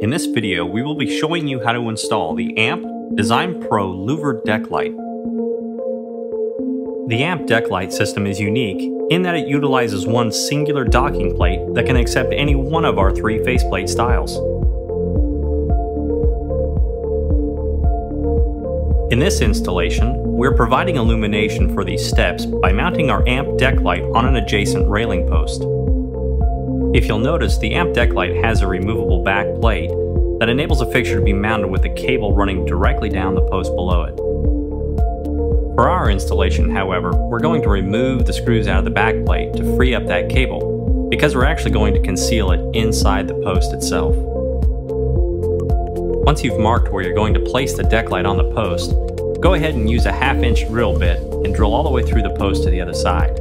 In this video, we will be showing you how to install the AMP DesignPro Louvered deck light. The AMP deck light system is unique in that it utilizes one singular docking plate that can accept any one of our three faceplate styles. In this installation, we're providing illumination for these steps by mounting our AMP deck light on an adjacent railing post. If you'll notice, the AMP deck light has a removable back plate that enables a fixture to be mounted with a cable running directly down the post below it. For our installation, however, we're going to remove the screws out of the back plate to free up that cable, because we're actually going to conceal it inside the post itself. Once you've marked where you're going to place the deck light on the post, go ahead and use a 1/2-inch drill bit and drill all the way through the post to the other side.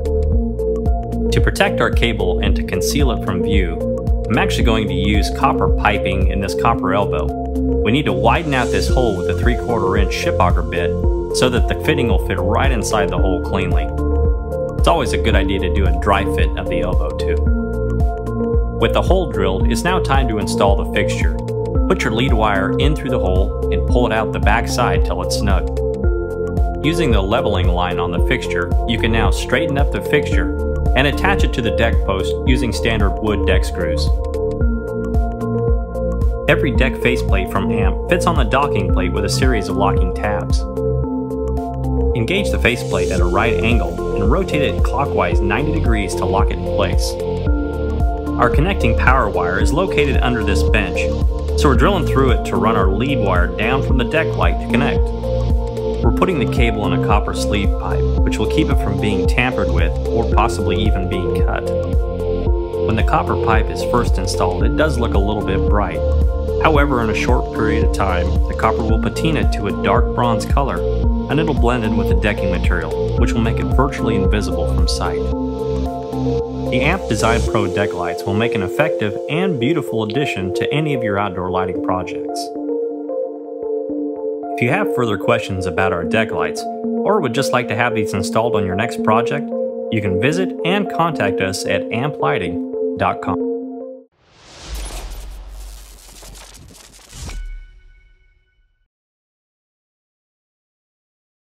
To protect our cable and to conceal it from view, I'm actually going to use copper piping in this copper elbow. We need to widen out this hole with a 3/4-inch ship auger bit so that the fitting will fit right inside the hole cleanly. It's always a good idea to do a dry fit of the elbow too. With the hole drilled, it's now time to install the fixture. Put your lead wire in through the hole and pull it out the back side till it's snug. Using the leveling line on the fixture, you can now straighten up the fixture and attach it to the deck post using standard wood deck screws. Every deck faceplate from AMP fits on the docking plate with a series of locking tabs. Engage the faceplate at a right angle and rotate it clockwise 90 degrees to lock it in place. Our connecting power wire is located under this bench, so we're drilling through it to run our lead wire down from the deck light to connect. We're putting the cable in a copper sleeve pipe, which will keep it from being tampered with or possibly even being cut. When the copper pipe is first installed, it does look a little bit bright. However, in a short period of time, the copper will patina to a dark bronze color, and it'll blend in with the decking material, which will make it virtually invisible from sight. The AMP DesignPro deck lights will make an effective and beautiful addition to any of your outdoor lighting projects. If you have further questions about our deck lights, or would just like to have these installed on your next project, you can visit and contact us at amplighting.com.